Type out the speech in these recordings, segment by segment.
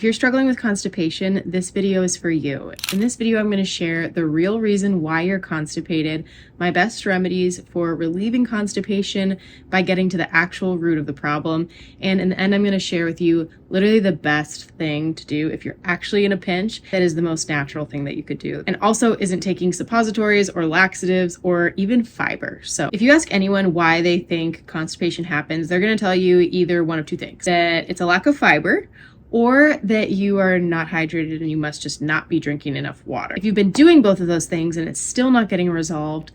you're struggling with constipation, this video is for you. In this video, I'm going to share the real reason why you're constipated, my best remedies for relieving constipation by getting to the actual root of the problem, and in the end, I'm going to share with you literally the best thing to do if you're actually in a pinch that is the most natural thing that you could do, and also isn't taking suppositories or laxatives or even fiber. So if you ask anyone why they think constipation happens, they're going to tell you either one of two things: that it's a lack of fiber, or that you are not hydrated and you must just not be drinking enough water. If you've been doing both of those things and it's still not getting resolved,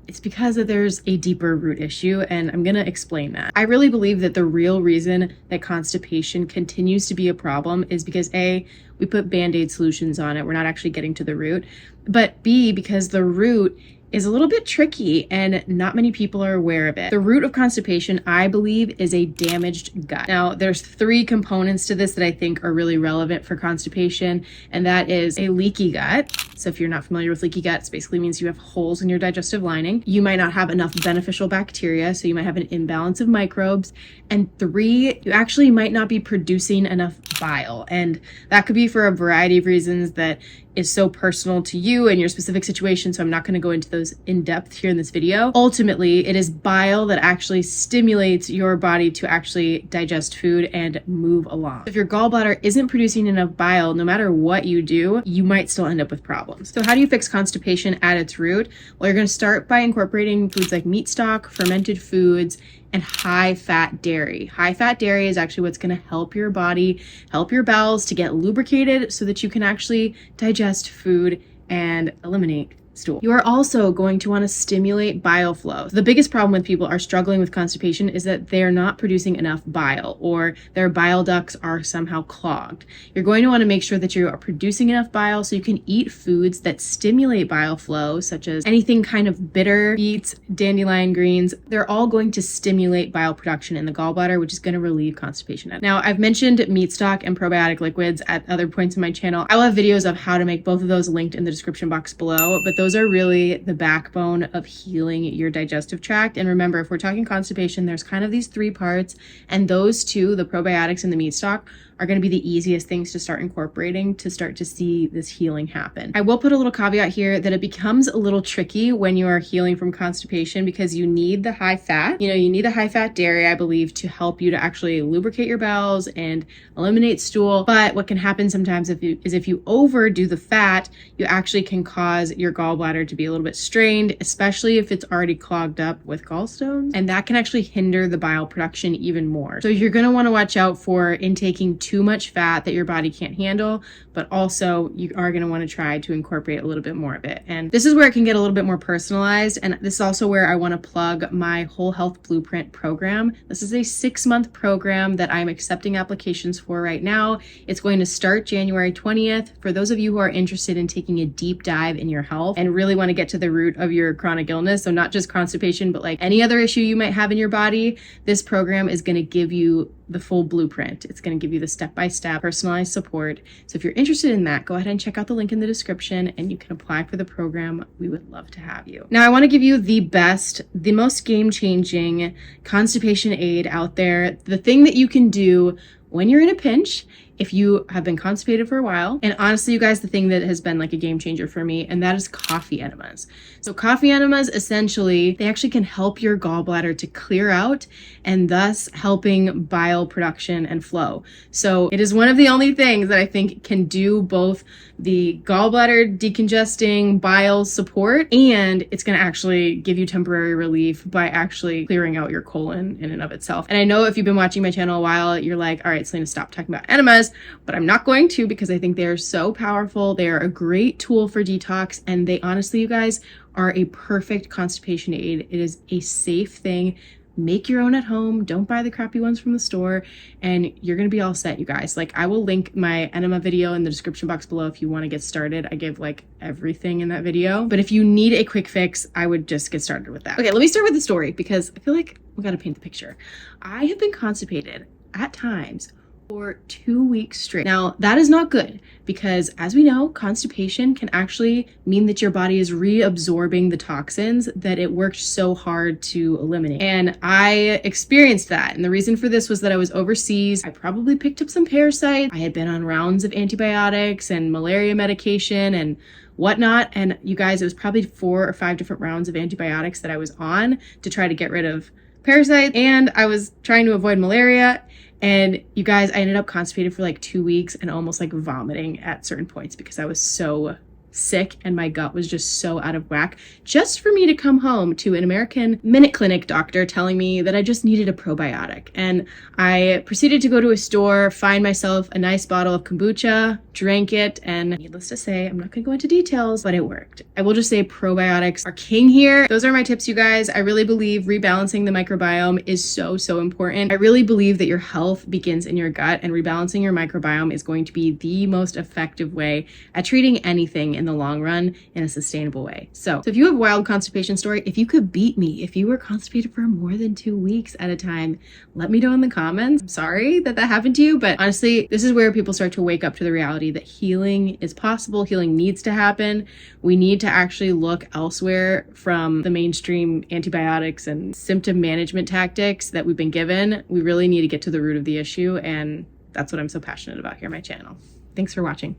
it's because there's a deeper root issue, and I'm gonna explain that. I really believe that the real reason that constipation continues to be a problem is because A, we put Band-Aid solutions on it, we're not actually getting to the root, but B, because the root is a little bit tricky and not many people are aware of it. The root of constipation, I believe, is a damaged gut. Now, there's three components to this that I think are really relevant for constipation, and that is a leaky gut. So if you're not familiar with leaky gut, it basically means you have holes in your digestive lining. You might not have enough beneficial bacteria, so you might have an imbalance of microbes. And three, you actually might not be producing enough bile. And that could be for a variety of reasons that is so personal to you and your specific situation, so I'm not going to go into those in depth here in this video. Ultimately, it is bile that actually stimulates your body to actually digest food and move along. If your gallbladder isn't producing enough bile, no matter what you do, you might still end up with problems. So how do you fix constipation at its root? Well, you're going to start by incorporating foods like meat stock, fermented foods, and high-fat dairy. High-fat dairy is actually what's going to help your body, help your bowels to get lubricated so that you can actually digest food and eliminate stool. You are also going to want to stimulate bile flow. The biggest problem with people are struggling with constipation is that they're not producing enough bile, or their bile ducts are somehow clogged. You're going to want to make sure that you are producing enough bile so you can eat foods that stimulate bile flow, such as anything kind of bitter, beets, dandelion greens. They're all going to stimulate bile production in the gallbladder, which is going to relieve constipation. Now, I've mentioned meat stock and probiotic liquids at other points in my channel. I will have videos of how to make both of those linked in the description box below, but those are really the backbone of healing your digestive tract. And remember, if we're talking constipation, there's kind of these three parts, and those two, the probiotics and the meat stock, are going to be the easiest things to start incorporating to start to see this healing happen. I will put a little caveat here that it becomes a little tricky when you are healing from constipation because you need the high fat. You need the high fat dairy, I believe, to help you to actually lubricate your bowels and eliminate stool. But what can happen sometimes is if you overdo the fat, you actually can cause your gallbladder to be a little bit strained, especially if it's already clogged up with gallstones. And that can actually hinder the bile production even more. So you're going to want to watch out for intaking too much fat that your body can't handle, but also you are going to want to try to incorporate a little bit more of it. And this is where it can get a little bit more personalized. And this is also where I want to plug my Whole Health Blueprint program. This is a 6-month program that I'm accepting applications for right now. It's going to start January 20th. For those of you who are interested in taking a deep dive in your health and really want to get to the root of your chronic illness, so not just constipation, but like any other issue you might have in your body, this program is going to give you the full blueprint. It's going to give you the step-by-step personalized support. So if you're interested in that, go ahead and check out the link in the description and you can apply for the program. We would love to have you. Now, I want to give you the best, the most game-changing constipation aid out there. The thing that you can do when you're in a pinch, if you have been constipated for a while. And honestly, you guys, the thing that has been like a game changer for me, and that is coffee enemas. So coffee enemas, essentially, they actually can help your gallbladder to clear out and thus helping bile production and flow. So it is one of the only things that I think can do both the gallbladder decongesting bile support, and it's going to actually give you temporary relief by actually clearing out your colon in and of itself. And I know if you've been watching my channel a while, you're like, all right, Selena, stop talking about enemas, but I'm not going to, because I think they are so powerful. They are a great tool for detox, and they honestly, you guys, are a perfect constipation aid. It is a safe thing. Make your own at home. Don't buy the crappy ones from the store, and you're going to be all set, you guys. Like, I will link my enema video in the description box below if you want to get started. I give like everything in that video, but if you need a quick fix, I would just get started with that. Okay, let me start with the story because I feel like we got to paint the picture. I have been constipated at times for 2 weeks straight. Now, that is not good because, as we know, constipation can actually mean that your body is reabsorbing the toxins that it worked so hard to eliminate. And I experienced that. And the reason for this was that I was overseas. I probably picked up some parasites. I had been on rounds of antibiotics and malaria medication and whatnot. And you guys, it was probably 4 or 5 different rounds of antibiotics that I was on to try to get rid of parasites. And I was trying to avoid malaria. And you guys, I ended up constipated for like 2 weeks and almost like vomiting at certain points because I was so sick and my gut was just so out of whack, just for me to come home to an American Minute Clinic doctor telling me that I just needed a probiotic. And I proceeded to go to a store, find myself a nice bottle of kombucha, drank it, and needless to say, I'm not gonna go into details, but it worked. I will just say probiotics are king here. Those are my tips, you guys. I really believe rebalancing the microbiome is so important. I really believe that your health begins in your gut, and rebalancing your microbiome is going to be the most effective way at treating anything in the long run in a sustainable way. So if you have a wild constipation story, if you could beat me, if you were constipated for more than 2 weeks at a time, let me know in the comments. I'm sorry that happened to you, but honestly, this is where people start to wake up to the reality that healing is possible. Healing needs to happen. We need to actually look elsewhere from the mainstream antibiotics and symptom management tactics that we've been given. We really need to get to the root of the issue, and that's what I'm so passionate about here on my channel. Thanks for watching.